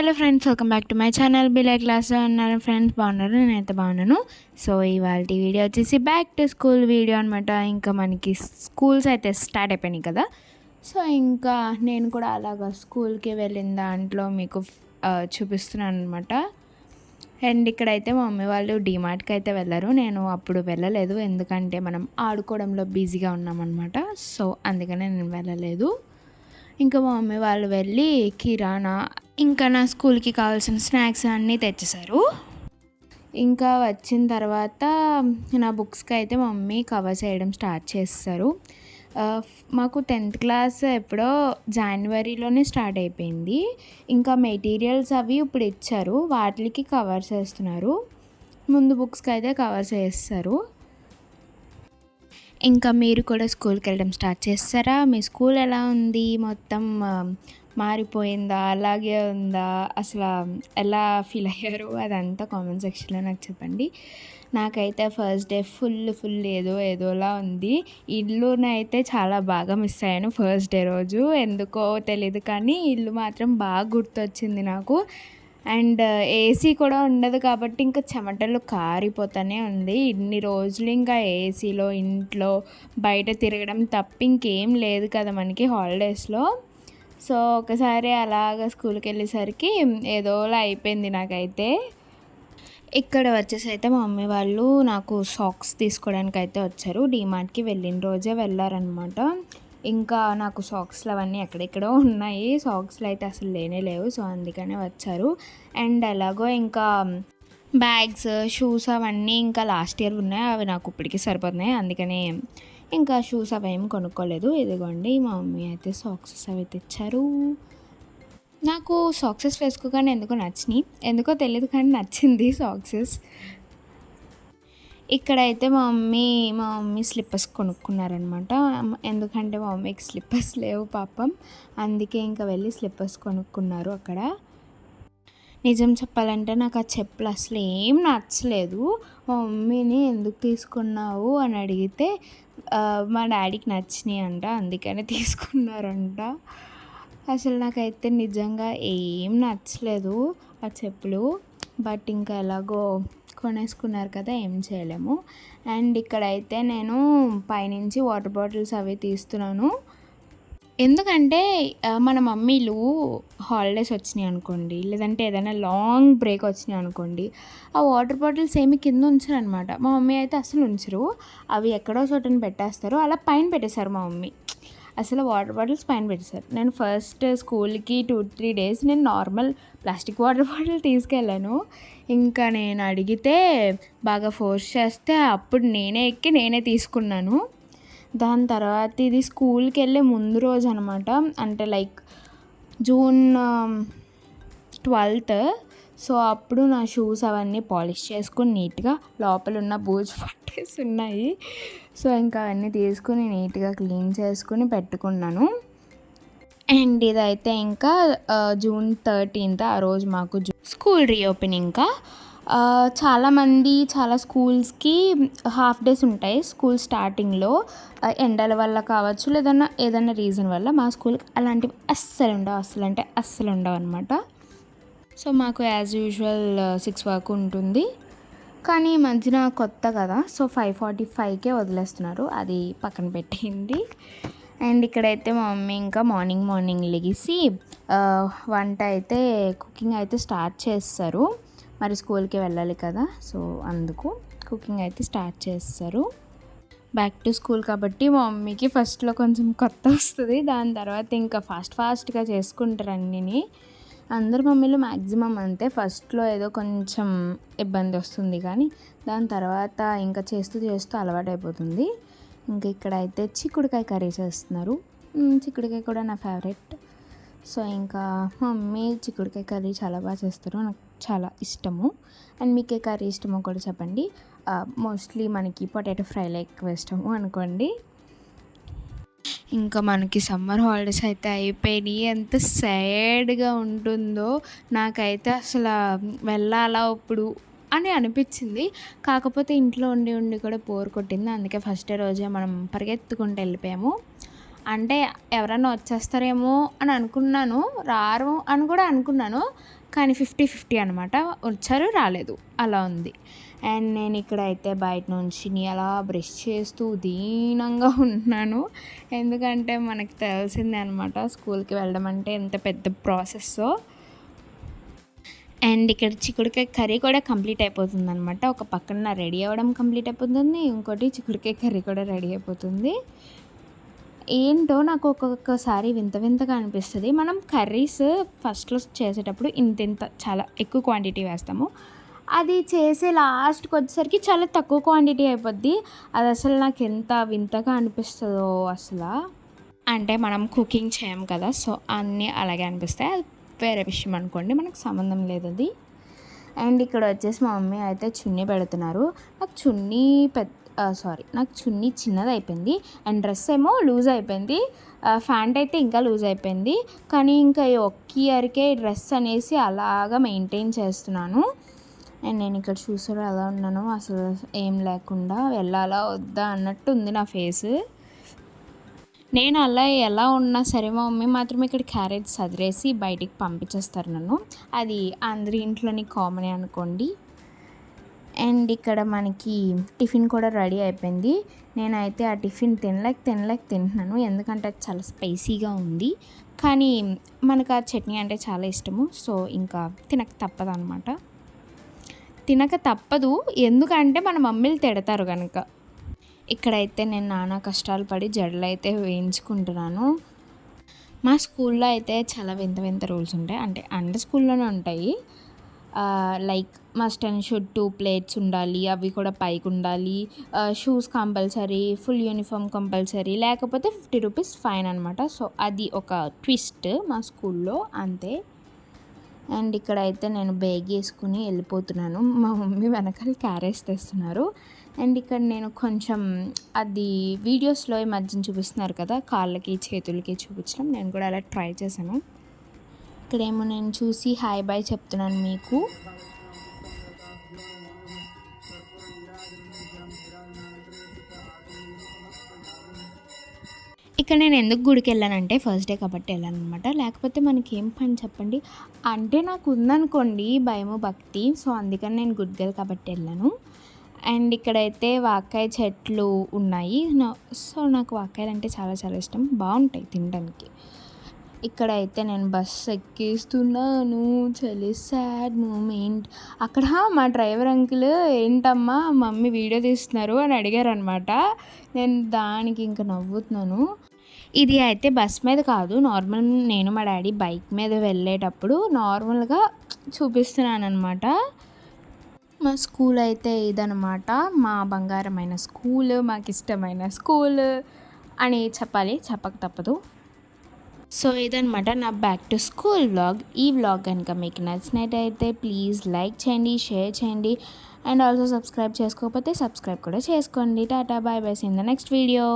Hello friends, welcome back to my channel. బిలై క్లాస్లో ఉన్నారు ఫ్రెండ్స్, బాగున్నారు? నేనైతే బాగున్నాను. సో ఇవాళ వీడియో వచ్చేసి బ్యాక్ టు స్కూల్ వీడియో అనమాట. ఇంకా మనకి స్కూల్స్ అయితే స్టార్ట్ అయిపోయినాయి కదా. సో ఇంకా నేను కూడా అలాగా స్కూల్కి వెళ్ళిన దాంట్లో మీకు చూపిస్తున్నాను అనమాట. అండ్ ఇక్కడైతే మా మమ్మీ వాళ్ళు డీమార్ట్కి అయితే వెళ్ళారు. నేను అప్పుడు వెళ్ళలేదు, ఎందుకంటే మనం ఆడుకోవడంలో బిజీగా ఉన్నామన్నమాట. సో అందుకనే నేను వెళ్ళలేదు. ఇంకా మా మమ్మీ వాళ్ళు వెళ్ళి కిరాణా ఇంకా నా స్కూల్కి కావాల్సిన స్నాక్స్ అన్నీ తెచ్చేశారు. ఇంకా వచ్చిన తర్వాత నా బుక్స్కి అయితే మా మమ్మీ కవర్ చేయడం స్టార్ట్ చేస్తారు. మాకు 10th క్లాస్ ఎప్పుడో జనవరిలోనే స్టార్ట్ అయిపోయింది. ఇంకా మెటీరియల్స్ అవి ఇప్పుడు ఇచ్చారు, వాటికి కవర్స్ వేస్తున్నారు. ముందు బుక్స్కి అయితే కవర్స్ వేస్తారు. ఇంకా మీరు కూడా స్కూల్కి వెళ్ళడం స్టార్ట్ చేస్తారా? మీ స్కూల్ ఎలా ఉంది? మొత్తం మారిపోయిందా, అలాగే ఉందా, అసలు ఎలా ఫీల్ అయ్యారు అదంతా కామెంట్ సెక్షన్లో నాకు చెప్పండి. నాకైతే ఫస్ట్ డే ఫుల్ ఏదోలా ఉంది. ఇల్లునైతే చాలా బాగా మిస్ అయ్యాను ఫస్ట్ డే రోజు, ఎందుకో తెలియదు కానీ ఇల్లు మాత్రం బాగా గుర్తొచ్చింది నాకు. అండ్ ఏసీ కూడా ఉండదు కాబట్టి ఇంకా చెమటలు కారిపోతూనే ఉంది. ఇన్ని రోజులు ఇంకా ఏసీలో ఇంట్లో బయట తిరగడం తప్ప ఇంకేం లేదు కదా మనకి హాలిడేస్లో. సో ఒకసారి అలాగ స్కూల్కి వెళ్ళేసరికి ఏదోలా అయిపోయింది నాకైతే. ఇక్కడ వచ్చేసి అయితే మా మమ్మీ వాళ్ళు నాకు సాక్స్ తీసుకోవడానికి అయితే వచ్చారు. డీమార్ట్కి వెళ్ళిన రోజే వెళ్ళారనమాట. ఇంకా నాకు సాక్స్లు అవన్నీ ఎక్కడెక్కడో ఉన్నాయి, సాక్స్లు అయితే అసలు లేవు. సో అందుకనే వచ్చారు. అండ్ ఎలాగో ఇంకా బ్యాగ్స్, షూస్ అవన్నీ ఇంకా లాస్ట్ ఇయర్ ఉన్నాయి, అవి నాకు ఇప్పటికీ సరిపోతున్నాయి. అందుకనే ఇంకా షూస్ అవి ఏం కొనుక్కోలేదు. ఇదిగోండి మా మమ్మీ అయితే సాక్సెస్ అవి తెచ్చారు. నాకు సాక్సెస్ వేసుకోగానే ఎందుకో నచ్చినాయి, ఎందుకో తెలియదు కానీ నచ్చింది సాక్సెస్. ఇక్కడైతే మా మమ్మీ స్లిప్పర్స్ కొనుక్కున్నారనమాట. ఎందుకంటే మా మమ్మీకి స్లిప్పర్స్ లేవు పాపం, అందుకే ఇంకా వెళ్ళి స్లిప్పర్స్ కొనుక్కున్నారు అక్కడ. నిజం చెప్పాలంటే నాకు ఆ చెప్పులు అసలు ఏం నచ్చలేదు. మా మమ్మీని ఎందుకు తీసుకున్నావు అని అడిగితే మా డాడీకి నచ్చినాయి అంట, అందుకనే తీసుకున్నారంట. అసలు నాకైతే నిజంగా ఏం నచ్చలేదు ఆ చెప్పులు. బట్ ఇంకా ఎలాగో కొనేసుకున్నారు కదా, ఏం చేయలేము. అండ్ ఇక్కడైతే నేను పైనుంచి వాటర్ బాటిల్స్ అవి తీస్తున్నాను. ఎందుకంటే మన మమ్మీలు హాలిడేస్ వచ్చినాయి అనుకోండి, లేదంటే ఏదైనా లాంగ్ బ్రేక్ వచ్చినాయి అనుకోండి, ఆ వాటర్ బాటిల్స్ ఏమి కింద ఉంచరు అనమాట. మా మమ్మీ అయితే అసలు ఉంచరు, అవి ఎక్కడో చోటని పెట్టేస్తారు. అలా పైన పెట్టేశారు మా మమ్మీ, అసలు వాటర్ బాటిల్స్ పైన పెట్టేశారు. నేను ఫస్ట్ స్కూల్కి 2-3 డేస్ నేను నార్మల్ ప్లాస్టిక్ వాటర్ బాటిల్ తీసుకెళ్ళాను. ఇంకా నేను అడిగితే బాగా ఫోర్స్ చేస్తే అప్పుడు నేనే ఎక్కి నేనే తీసుకున్నాను. దాని తర్వాత ఇది స్కూల్కి వెళ్ళే ముందు రోజు అనమాట, అంటే లైక్ జూన్ 12th. సో అప్పుడు నా షూస్ అవన్నీ పాలిష్ చేసుకుని నీట్గా, లోపల ఉన్న బూజు పట్టేసి ఉన్నాయి. సో ఇంకా అవన్నీ తీసుకుని నీట్గా క్లీన్ చేసుకుని పెట్టుకున్నాను. అండ్ ఇదైతే ఇంకా జూన్ 13th, ఆ రోజు మాకు స్కూల్ రీఓపెనింగ్. ఇంకా చాలా స్కూల్స్కి హాఫ్ డేస్ ఉంటాయి స్కూల్ స్టార్టింగ్లో, ఎండల వల్ల కావచ్చు, ఏదైనా రీజన్ వల్ల. మా స్కూల్కి అలాంటివి అస్సలు ఉండవు అనమాట. సో మాకు యాజ్ యూజువల్ 6 వరకు ఉంటుంది. కానీ ఈ మధ్యన కొత్త కదా, సో 5:45కే వదిలేస్తున్నారు, అది పక్కన పెట్టింది. అండ్ ఇక్కడైతే మా మమ్మీ ఇంకా మార్నింగ్ లెగిసి వంట అయితే కుకింగ్ అయితే స్టార్ట్ చేస్తారు. మరి స్కూల్కి వెళ్ళాలి కదా, సో అందుకు కుకింగ్ అయితే స్టార్ట్ చేస్తారు. బ్యాక్ టు స్కూల్ కాబట్టి మా మమ్మీకి ఫస్ట్లో కొంచెం కొత్త వస్తుంది, దాని తర్వాత ఇంకా ఫాస్ట్గా చేసుకుంటారు అన్నీ. అందరు మమ్మీలు మ్యాక్సిమం అంతే, ఫస్ట్లో ఏదో కొంచెం ఇబ్బంది వస్తుంది కానీ దాని తర్వాత ఇంకా చేస్తూ అలవాటు అయిపోతుంది. ఇంకా ఇక్కడ అయితే చిక్కుడుకాయ కర్రీ చేస్తున్నారు. చిక్కుడుకాయ కూడా నా ఫేవరెట్. సో ఇంకా మమ్మీ చిక్కుడుకాయ కర్రీ చాలా బాగా చేస్తారు, నాకు చాలా ఇష్టము. అండ్ మీకు ఏ కర్రీ ఇష్టమో కూడా చెప్పండి. మోస్ట్లీ మనకి పొటాటో ఫ్రైలో ఎక్కువ ఇష్టము అనుకోండి. ఇంకా మనకి సమ్మర్ హాలిడేస్ అయితే అయిపోయినాయి, ఎంత సాడ్గా ఉంటుందో నాకైతే. అసలు వెళ్ళాలా ఇప్పుడు అని అనిపించింది, కాకపోతే ఇంట్లో ఉండి కూడా బోర్ కొట్టింది. అందుకే ఫస్ట్ రోజే మనం పరిగెత్తుకుంటూ వెళ్ళిపోయాము. అంటే ఎవరన్నా వచ్చేస్తారేమో అని అనుకున్నాను. రారు అని కూడా అనుకున్నాను. కానీ 50-50 అనమాట. వచ్చారు, రాలేదు అలా ఉంది. అండ్ నేను ఇక్కడైతే బయట నుంచిని అలా బ్రష్ చేస్తూ దీనంగా ఉంటున్నాను. ఎందుకంటే మనకు తెలిసిందే అనమాట స్కూల్‌కి వెళ్ళడం అంటే ఎంత పెద్ద ప్రాసెస్సో. అండ్ ఇక్కడ చిక్కుడుకాయ కర్రీ కూడా కంప్లీట్ అయిపోతుందనమాట. ఒక పక్కన రెడీ అవ్వడం కంప్లీట్ అయిపోతుంది. ఇంకోటి చిక్కుడుకాయ కర్రీ కూడా రెడీ అయిపోతుంది. ఏంటో నాకు ఒక్కొక్కసారి వింత వింతగా అనిపిస్తది. మనం కర్రీస్ ఫస్ట్‌లో చేసేటప్పుడు ఇంతింత చాలా ఎక్కువ క్వాంటిటీ వేస్తాము. అది చేసి లాస్ట్‌కొచ్చేసరికి చాలా తక్కువ క్వాంటిటీ అయిపోద్ది. అది అసలు నాకెంత వింతగా అనిపిస్తదో అసల. అంటే మనం కుకింగ్ చేయం కదా! సో, అన్నీ అలాగే అనిపిస్తాయి. అది వేరే విషయం అనుకోండి. మనకు సంబంధం లేదది. అండ్ ఇక్కడ వచ్చేసి మా మమ్మీ అయితే చున్నీ పెడుతున్నారు. నాకు చున్నీ చిన్నదయిపోయింది. అండ్ డ్రెస్ ఏమో లూజ్ అయిపోయింది. ప్యాంట్ అయితే ఇంకా లూజ్ అయిపోయింది. కానీ ఇంకా ఈ ఒక్క ఇయర్‌కే డ్రెస్ అనేసి అలాగా మెయింటైన్ చేస్తున్నాను. అండ్ నేను ఇక్కడ చూసారా ఎలా ఉన్నానో, అసలు ఏం లేకుండా వెళ్ళాలా వద్దా అన్నట్టు ఉంది నా ఫేసు. నేను అలా ఎలా ఉన్నా సరే మా మమ్మీ మాత్రం ఇక్కడ క్యారేజ్ సదిరేసి బయటికి పంపించేస్తారు నన్ను. అది అందరి ఇంట్లోని కామనే అనుకోండి. అండ్ ఇక్కడ మనకి టిఫిన్ కూడా రెడీ అయిపోయింది. నేనైతే ఆ టిఫిన్ తింటున్నాను. ఎందుకంటే అది చాలా స్పైసీగా ఉంది. కానీ మనకు ఆ చట్నీ అంటే చాలా ఇష్టము. సో, ఇంకా తినక తప్పదనమాట. తినక తప్పదు, ఎందుకంటే మన మమ్మీలు తిడతారు కనుక. ఇక్కడైతే నేను నానా కష్టాలు పడి జడలైతే వేయించుకుంటున్నాను. మా స్కూల్లో అయితే చాలా వింత వింత రూల్స్ ఉంటాయి. అంటే అన్ని స్కూల్లోనే ఉంటాయి. Like must and should 2 plates ఉండాలి. అవి కూడా పైకి ఉండాలి. Shoes compulsory, full uniform compulsory, లేకపోతే 50 రూపీస్ ఫైన్ అనమాట. సో, అది ఒక ట్విస్ట్ మా స్కూల్లో అంతే. అండ్ ఇక్కడైతే నేను బ్యాగ్ వేసుకుని వెళ్ళిపోతున్నాను. మా మమ్మీ వెనకాల క్యారేజ్ తెస్తున్నారు. అండ్ ఇక్కడ నేను కొంచెం అది వీడియోస్లో ఈ మధ్యన చూపిస్తున్నారు కదా, కాళ్ళకి చేతులకి చూపించడం, నేను కూడా అలా ట్రై చేశాను. ఇక్కడేమో నేను చూసి హాయ్ బాయ్ చెప్తున్నాను మీకు. ఇక్కడ నేను ఎందుకు గుడికి వెళ్ళానంటే ఫస్ట్ డే కాబట్టి వెళ్ళాను అనమాట. లేకపోతే మనకేం పని చెప్పండి. అంటే నాకు ఉందనుకోండి భయము భక్తి. సో, అందుకని నేను గుడ్ గర్ల్ కాబట్టి వెళ్ళాను. అండ్ ఇక్కడైతే వాక్కాయ చెట్లు ఉన్నాయి. సో, నాకు వాక్కాయలు అంటే చాలా చాలా ఇష్టం. బాగుంటాయి తినడానికి. ఇక్కడైతే నేను బస్సు ఎక్కేస్తున్నాను. చాలా సాడ్ మూమెంట్. అక్కడ మా డ్రైవర్ అంకుల్ ఏంటమ్మా మమ్మీ వీడియో తీస్తున్నారు అని అడిగారనమాట. నేను దానికి ఇంకా నవ్వుతున్నాను. ఇది అయితే బస్ మీద కాదు, నార్మల్ నేను మా డాడీ బైక్ మీద వెళ్ళేటప్పుడు నార్మల్గా చూపిస్తున్నాను అనమాట. మా స్కూల్ అయితే ఇదనమాట. మా బంగారమైన స్కూల్, మాకు ఇష్టమైన స్కూల్ అని చెప్పాలి, చెప్పక తప్పదు. సో, ఇదనమాట నా బ్యాక్ టు స్కూల్ వ్లాగ్. ఈ వ్లాగ్ కనుక మీకు నచ్చినట్టయితే ప్లీజ్ లైక్ చేయండి, షేర్ చేయండి. అండ్ ఆల్సో సబ్స్క్రైబ్ చేసుకోకపోతే సబ్స్క్రైబ్ కూడా చేసుకోండి. Tata, bye bye, see in the next video.